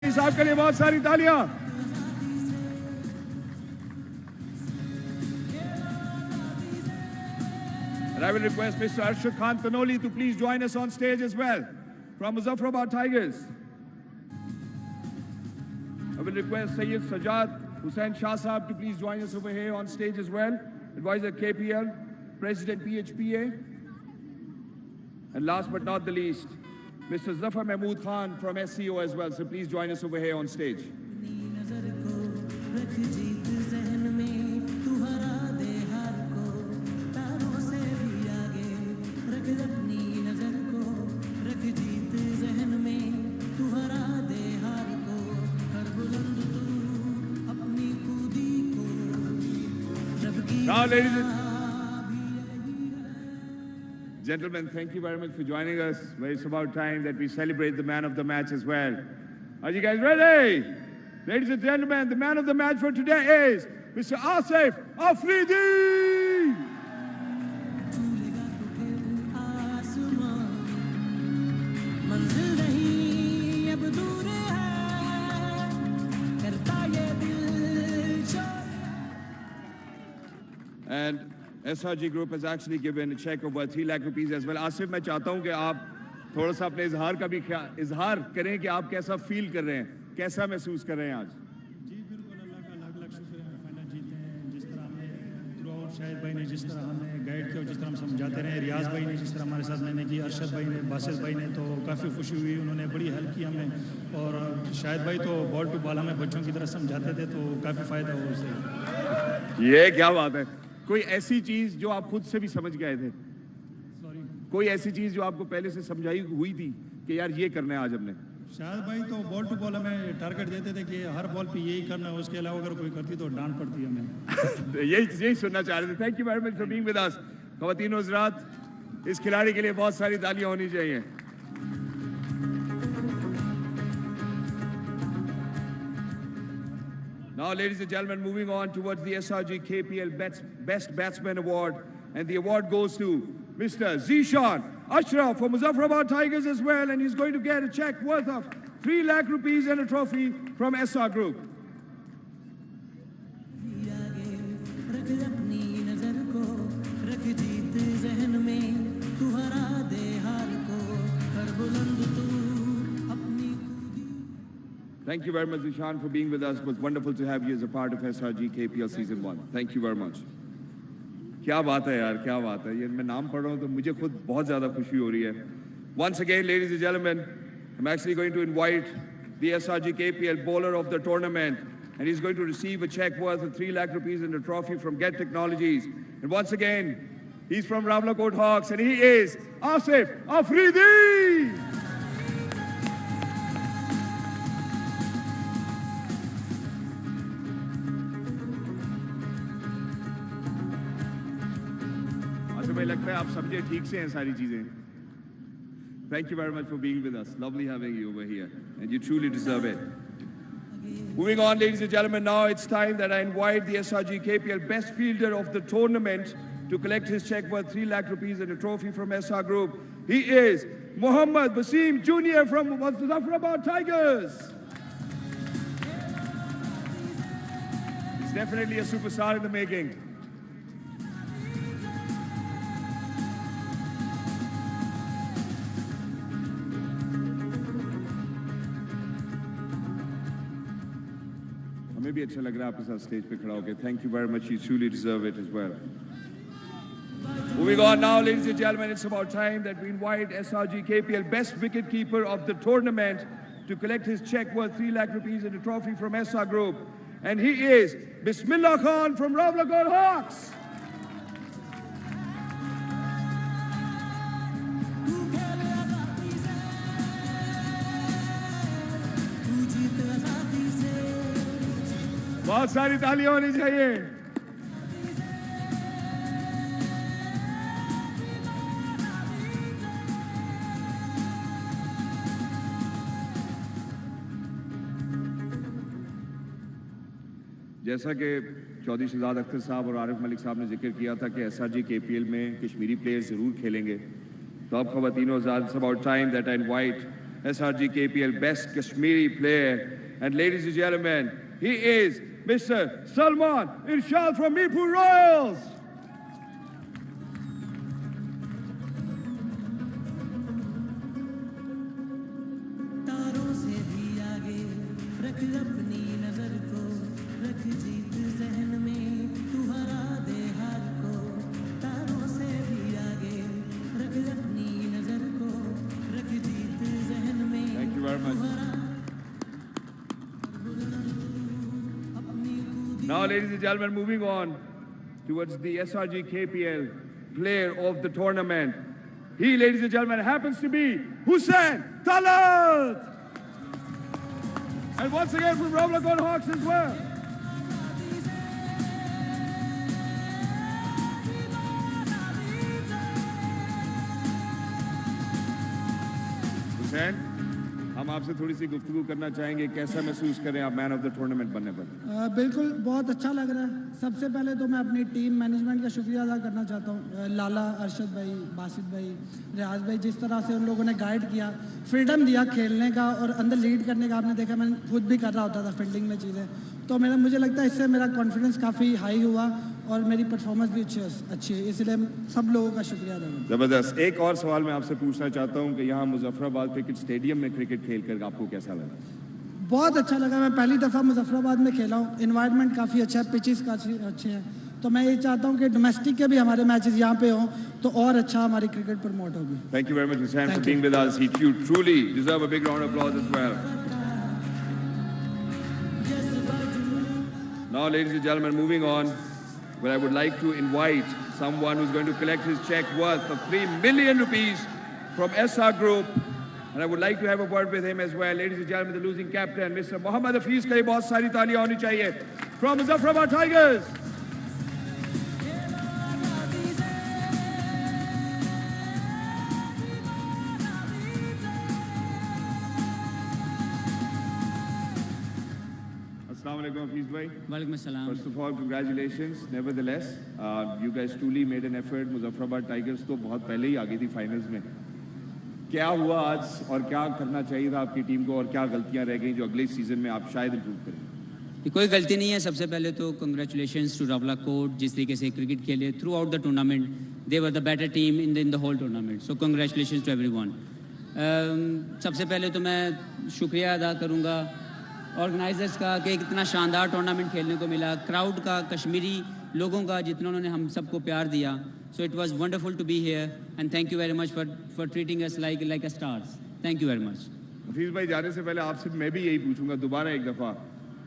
साहब के लिए बहुत सारी तालियां। And I will request Mr. Arshad Khan Tanoli to please join us on stage as well from Muzaffarabad Tigers. I will request Sayyid Sajjad Hussain Shah Sahab to please join us over here on stage as well. Advisor KPL, President PHPA. And last but not the least, Mr. Zafar Mahmood Khan from SCO as well. So please join us over here on stage. Now, ladies and gentlemen, thank you very much for joining us. Well, it's about time that we celebrate the man of the match as well. Are you guys ready? Ladies and gentlemen, the man of the match for today is Mr. Asif Afridi. And SRG Group has actually given a check of worth 3 lakh rupees as well. Asif, मैं चाहता हूं कि आप थोड़ा सा अपने इजहार का भी इजहार करें कि आप कैसा फील कर रहे हैं, कैसा महसूस कर रहे हैं आज? जी बिल्कुल, अल्लाह का लाख लाख शुक्र है, फाइनल जीते हैं। जिस तरह हमने थ्रू आउट शाहिद भाई ने जिस तरह हमें गाइड किया, जिस तरह हम समझाते रहे, रियाज भाई ने जिस तरह हमारे साथ मैंने की, अरशद भाई ने, बासित भाई ने, तो काफ़ी खुशी हुई, उन्होंने बड़ी हेल्प की हमें। और शाहिद भाई तो बॉल टू बॉल हमें बच्चों की तरह समझाते थे, तो काफ़ी फ़ायदा हुआ उससे। ये क्या बात है। कोई ऐसी चीज जो आप खुद से भी समझ गए थे? सॉरी, कोई ऐसी चीज जो आपको पहले से समझाई हुई थी कि यार ये करना है आज हमने? शाहिद भाई तो बॉल टू बॉल हमें टारगेट देते थे कि हर बॉल पे यही करना है, उसके अलावा अगर कोई करती तो डांट पड़ती हमें। यही सुनना चाह रहे थे। Thank you very much for being with अस। ख़वातीन और हज़रात, इस खिलाड़ी के लिए बहुत सारी तालियां होनी चाहिए। Now, ladies and gentlemen, moving on towards the SRGKPL Best Batsman Award, and the award goes to Mr. Zishan Ashraf from Muzaffarabad Tigers as well, and he's going to get a check worth of 3 lakh rupees and a trophy from SR Group. Thank you very much, Zishan, for being with us. It was wonderful to have you as a part of SRGKPL Season 1. Thank you very much. क्या बात है यार, क्या बात है। ये मैं नाम पढ़ रहा हूँ तो मुझे खुद बहुत ज़्यादा खुशी हो रही है। Once again, ladies and gentlemen, I'm actually going to invite the SRGKPL bowler of the tournament, and he's going to receive a check worth of 3 lakh rupees and a trophy from Get Technologies. And once again, he's from Ravlakot Hawks, and he is Asif Afridi. मुझे लगता है आप समझे ठीक से हैं सारी चीजें। Thank you very much for being with us. Lovely having you over here, and you truly deserve it. Moving on, ladies and gentlemen, now it's time that I invite the SRGKPL best fielder of the tournament to collect his check worth 3 lakh rupees and a trophy from SR Group. He is Mohammad Basim Jr. from Muzaffarabad Tigers. He's definitely a superstar in the making. हमें भी अच्छा लग रहा है आपके साथ stage पे खड़ा होकर। Thank you very much. You truly deserve it as well. Moving on now, ladies and gentlemen, it's about time that we invite SRGKPL best wicket keeper of the tournament to collect his check worth 3 lakh rupees and a trophy from SR Group. And he is Bismillah Khan from Ravlakot Hawks. बहुत सारी तालियां होनी चाहिए। जैसा कि चौधरी शहजाद अख्तर साहब और आरिफ मलिक साहब ने जिक्र किया था कि SRGKPL में कश्मीरी प्लेयर्स जरूर खेलेंगे, तो अब ख़वातीन और हज़रात, it's about time that I invite SRGKPL Best Kashmiri Player. And ladies and gentlemen, he is Mr. Salman Irshad from Mirpur Royals. Thank you very much. Now, ladies and gentlemen, moving on towards the SRGKPL Player of the Tournament. He, ladies and gentlemen, happens to be Hussain Talat. And once again from Ravlagon Hawks as well. Hussain, हम आपसे थोड़ी सी गुफ्तगू करना चाहेंगे, कैसा महसूस करें आप मैन ऑफ द टूर्नामेंट बनने पर? बिल्कुल बहुत अच्छा लग रहा है। सबसे पहले तो मैं अपनी टीम मैनेजमेंट का शुक्रिया अदा करना चाहता हूँ। लाला, अरशद भाई, बासित भाई, रियाज भाई, जिस तरह से उन लोगों ने गाइड किया, फ्रीडम दिया खेलने का और अंदर लीड करने का। आपने देखा मैं खुद भी कर रहा होता था फील्डिंग में चीज़ें, तो मुझे लगता है इससे मेरा कॉन्फिडेंस काफ़ी हाई हुआ और मेरी परफॉर्मेंस भी अच्छी है, इसलिए सब लोगों का शुक्रिया अदा करता हूं। जबरदस्त। एक और सवाल मैं आपसे पूछना चाहता हूं कि यहाँ मुजफ्फराबाद क्रिकेट स्टेडियम में क्रिकेट खेलकर आपको कैसा लगा? बहुत अच्छा लगा। मैं पहली दफ़ा मुजफ्फराबाद में खेला हूँ। इन्वायरमेंट काफ़ी अच्छा है, पिचेस काफ़ी अच्छे हैं, तो मैं ये चाहता हूँ कि डोमेस्टिक के भी हमारे मैचेस यहाँ पे हों तो और अच्छा हमारी क्रिकेट प्रमोट होगी। Thank you very much, Hussain, for being with us. You truly deserve a big round of applause as well. Now, ladies and gentlemen, moving on, where I would like to invite someone who's going to collect his check worth of 3 million rupees from SR Group. And I would like to have a word with him as well. Ladies and gentlemen, the losing captain, Mr. Mohammad Hafiz, के लिए बहुत सारी तालियां होनी चाहिए. From Muzaffarabad Tigers. Assalamu alaikum, Hafiz bhai. Walaikum assalam. First of all, congratulations. Nevertheless, you guys truly made an effort. Muzaffarabad Tigers तो बहुत पहले ही आ गई थी फाइनल्स में. क्या हुआ आज और क्या करना चाहिए था आपकी टीम को और क्या गलतियां रह गई जो अगले सीजन में आप शायद इंप्रूव करें? कोई गलती नहीं है। सबसे पहले तो कंग्रेचुलेशंस टू रावला कोट, जिस तरीके से क्रिकेट खेले throughout the tournament, they were the better team in the whole tournament, so congratulations to everyone. सबसे पहले तो मैं शुक्रिया अदा करूंगा ऑर्गेनाइजर्स का कि इतना शानदार टूर्नामेंट खेलने को मिला, क्राउड का, कश्मीरी लोगों का, जितना उन्होंने हम सबको प्यार दिया। So it was wonderful to be here and thank you very much for treating us like a stars. Thank you very much. Hafeez भाई, जाने से पहले आपसे मैं भी यही पूछूंगा दोबारा एक दफ़ा,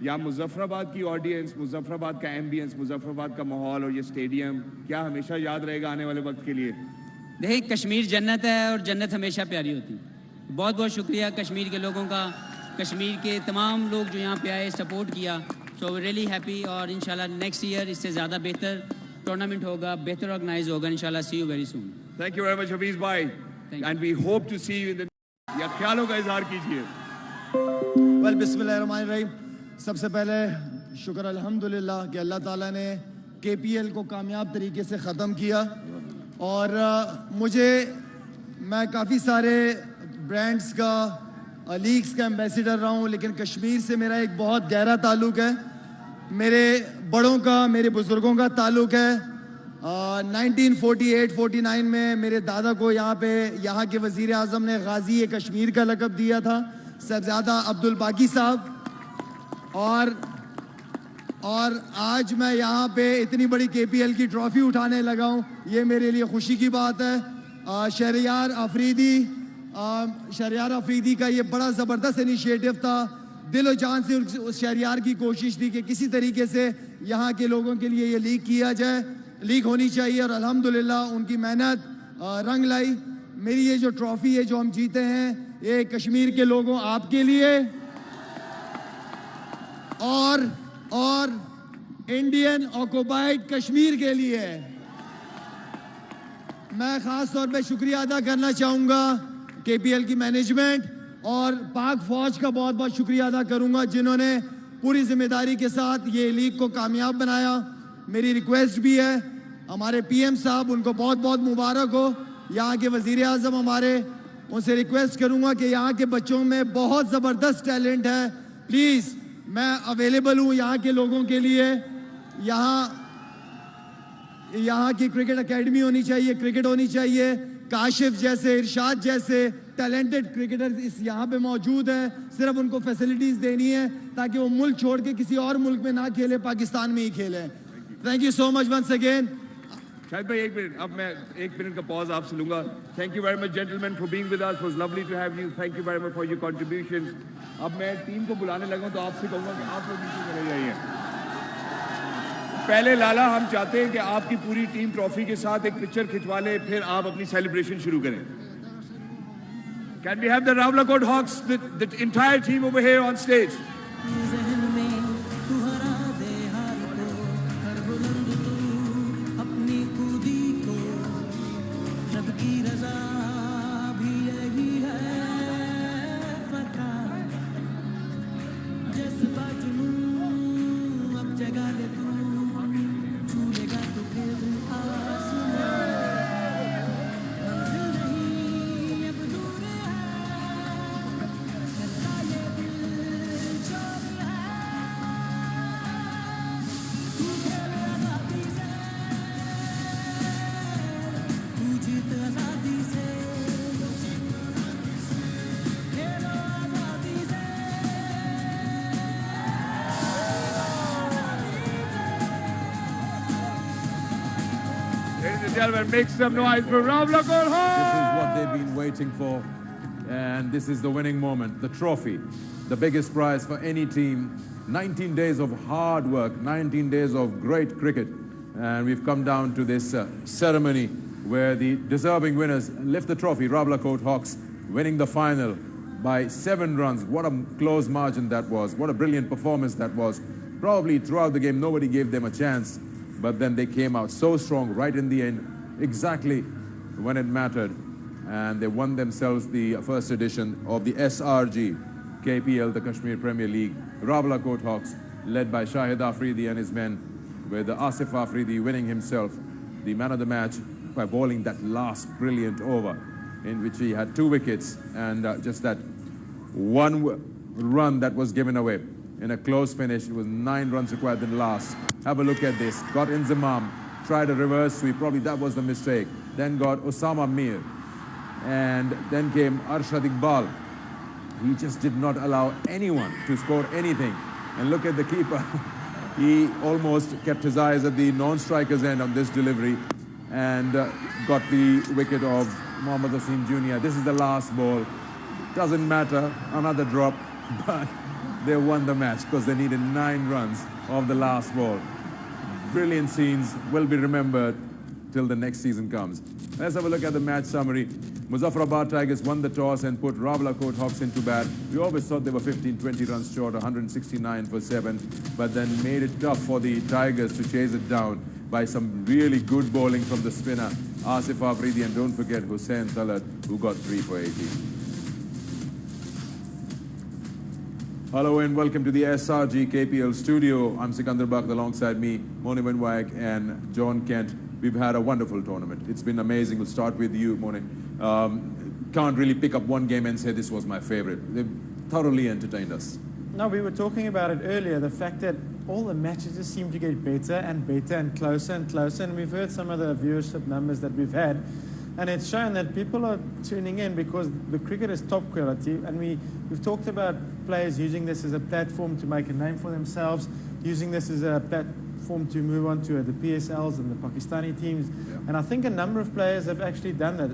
या मुजफ्फराबाद की ऑडियंस, मुजफ्फराबाद का एम्बियंस, मुजफ्फराबाद का माहौल और ये स्टेडियम क्या हमेशा याद रहेगा आने वाले वक्त के लिए? देखिए, कश्मीर जन्नत है और जन्नत हमेशा प्यारी होती है। बहुत बहुत शुक्रिया कश्मीर के लोगों का, कश्मीर के तमाम लोग जो यहाँ पे आए, सपोर्ट किया। सो रियली हैप्पी और इंशाल्लाह नेक्स्ट ईयर इससे ज़्यादा बेहतर टूर्नामेंट होगा, बेहतर ऑर्गेनाइज होगा इंशाल्लाह। See you very soon. Thank you very much Hafeez भाई, and we hope to see you in the. या ख्यालों का इजहार कीजिए। वेल, बिस्मिल्लाहिर्रहमानिर्रहीम। सबसे पहले शुक्र अल्हम्दुलिल्लाह कि अल्लाह ताला ने केपीएल को कामयाब तरीके से ख़त्म किया। और मैं काफ़ी सारे ब्रांड्स का, लीग्स का एम्बेसडर रहा हूँ, लेकिन कश्मीर से मेरा एक बहुत गहरा ताल्लुक़ है। मेरे बड़ों का, मेरे बुज़ुर्गों का ताल्लुक़ है। 1948-49 में मेरे दादा को यहाँ के वज़ीर आज़म ने गाज़ी कश्मीर का लक़ब दिया था, साहबज़ादा अब्दुल बाकी साहब। और आज मैं यहाँ पे इतनी बड़ी केपीएल की ट्रॉफ़ी उठाने लगा हूँ, ये मेरे लिए खुशी की बात है। शहरियार अफरीदी का ये बड़ा ज़बरदस्त इनिशिएटिव था। दिलो जान से उस शहरियार की कोशिश थी कि किसी तरीके से यहाँ के लोगों के लिए ये लीग किया जाए, लीग होनी चाहिए, और अल्हम्दुलिल्लाह उनकी मेहनत रंग लाई। मेरी ये जो ट्रॉफ़ी है जो हम जीते हैं, ये कश्मीर के लोगों, आपके लिए और इंडियन ऑक्युपाइड कश्मीर के लिए है। मैं ख़ास तौर पे शुक्रिया अदा करना चाहूँगा केपीएल की मैनेजमेंट और पाक फौज का बहुत बहुत शुक्रिया अदा करूंगा, जिन्होंने पूरी जिम्मेदारी के साथ ये लीग को कामयाब बनाया। मेरी रिक्वेस्ट भी है हमारे पीएम साहब, उनको बहुत बहुत मुबारक हो। यहाँ के वज़ीर आज़म हमारे उनसे रिक्वेस्ट करूंगा कि यहाँ के बच्चों में बहुत ज़बरदस्त टैलेंट है, प्लीज़ मैं अवेलेबल हूँ यहाँ के लोगों के लिए। यहाँ की क्रिकेट एकेडमी होनी चाहिए, क्रिकेट होनी चाहिए। काशिफ जैसे, इरशाद जैसे टैलेंटेड क्रिकेटर्स इस यहाँ पे मौजूद हैं, सिर्फ उनको फैसिलिटीज़ देनी है ताकि वो मुल्क छोड़ के किसी और मुल्क में ना खेले, पाकिस्तान में ही खेलें। Thank you so much once again. Shahid भाई एक मिनट, अब मैं 1 मिनट का पॉज आपसे लूंगा। Thank you very much gentleman for being with us, it was lovely to have you, thank you very much for your contributions. अब मैं team को बुलाने लगा हूं तो आपसे कहूंगा कि आप लोग नीचे चले जाइए। पहले लाला, हम चाहते हैं कि आपकी पूरी टीम ट्रॉफी के साथ एक पिक्चर खिंचवा ले, फिर आप अपनी सेलिब्रेशन शुरू करें। Can we have the Rawalakot hawks, the entire team over here on stage. Ladies and gentlemen, make some noise for Ravlakoot Hawks! This is what they've been waiting for, and this is the winning moment, the trophy, the biggest prize for any team. 19 days of hard work, 19 days of great cricket, and we've come down to this ceremony where the deserving winners lift the trophy. Ravlakoot Hawks winning the final by 7 runs. What a close margin that was. What a brilliant performance that was. Probably throughout the game, nobody gave them a chance. But then they came out so strong right in the end, exactly when it mattered. And they won themselves the first edition of the SRGKPL, the Kashmir Premier League. Ravlakoot Hawks, led by Shahid Afridi and his men, with Asif Afridi winning himself the man of the match by bowling that last brilliant over, in which he had 2 wickets and just that 1 run that was given away. In a close finish, it was 9 runs required in last. Have a look at this. Got Inzamam, tried a reverse sweep, probably that was the mistake. Then got Osama Mir. And then came Arshad Iqbal. He just did not allow anyone to score anything. And look at the keeper. He almost kept his eyes at the non-striker's end on this delivery and got the wicket of Mohammad Wasim Jr. This is the last ball. Doesn't matter, another drop, but they won the match because they needed 9 runs of the last ball. Brilliant scenes, will be remembered till the next season comes. Let's have a look at the match summary. Muzaffarabad Tigers won the toss and put Ravlakoot Hawks into bat. We always thought they were 15-20 runs short, 169 for 7, but then made it tough for the Tigers to chase it down by some really good bowling from the spinner, Asif Afridi, and don't forget Hussain Talat, who got 3 for 18. Hello and welcome to the SRGKPL studio. I'm Sikandar Bakht, alongside me, Moni Benwaik and John Kent. We've had a wonderful tournament. It's been amazing. We'll start with you, Moni. Can't really pick up one game and say this was my favorite. They've thoroughly entertained us. No, we were talking about it earlier, the fact that all the matches just seem to get better and better and closer, and we've heard some of the viewership numbers that we've had, and it's shown that people are tuning in because the cricket is top quality, and we've talked about players using this as a platform to make a name for themselves, using this as a platform to move on to the PSLs and the Pakistani teams, and I think a number of players have actually done that.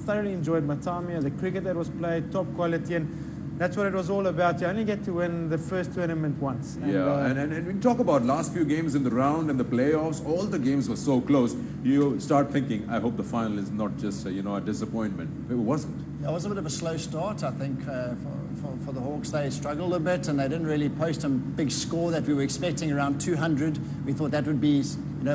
Thoroughly enjoyed my time here, the cricket that was played, top quality, and that's what it was all about. You only get to win the first tournament once. And we talk about last few games in the round and the playoffs. All the games were so close. You start thinking, I hope the final is not just a disappointment. It wasn't. It was a bit of a slow start, I think, for the Hawks. They struggled a bit and they didn't really post a big score that we were expecting, around 200. We thought that would be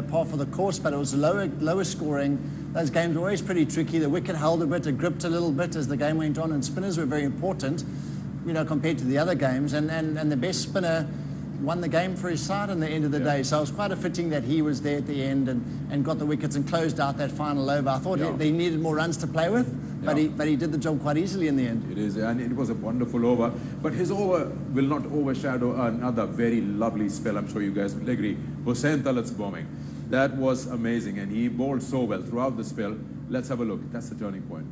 par for the course, but it was lower scoring. Those games were always pretty tricky. The wicket held a bit, it gripped a little bit as the game went on, and spinners were very important, compared to the other games. And the best spinner won the game for his side in the end of the day. So it was quite a fitting that he was there at the end and got the wickets and closed out that final over. I thought they needed more runs to play with, but he did the job quite easily in the end. It is, and it was a wonderful over. But his over will not overshadow another very lovely spell. I'm sure you guys will agree. Hussain Talat's bombing. That was amazing, and he bowled so well throughout the spell. Let's have a look. That's the turning point.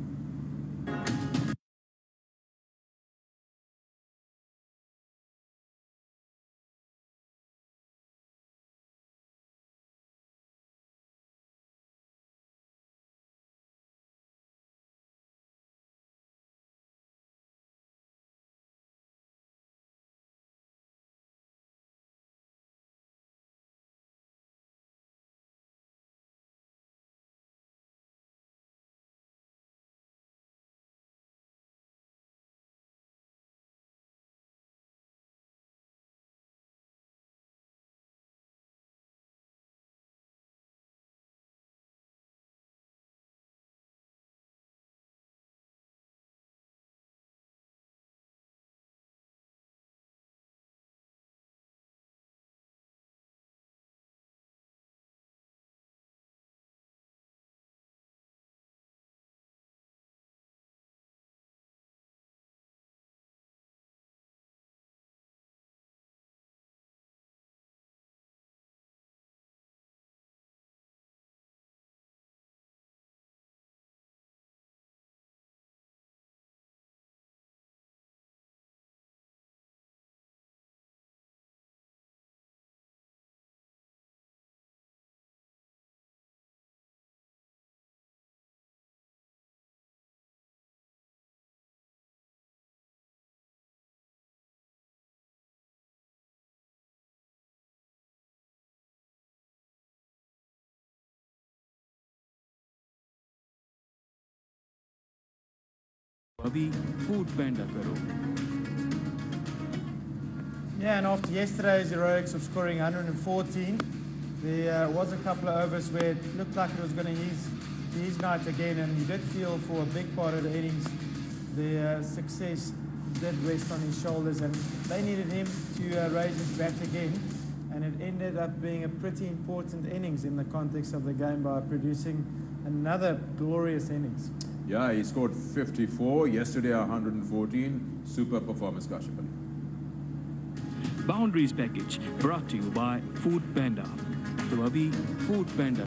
अभी food पैंडा करो. Yeah, and after yesterday's heroics of scoring 114, there was a couple of overs where it looked like it was going to be his night again, and you did feel for a big part of the innings the success did rest on his shoulders, and they needed him to raise his bat again, and it ended up being a pretty important innings in the context of the game by producing another glorious innings. Yeah, he scored 54, yesterday 114. Super performance, Kashif Ali. Boundaries package brought to you by Food Panda. तो अभी food पैंडा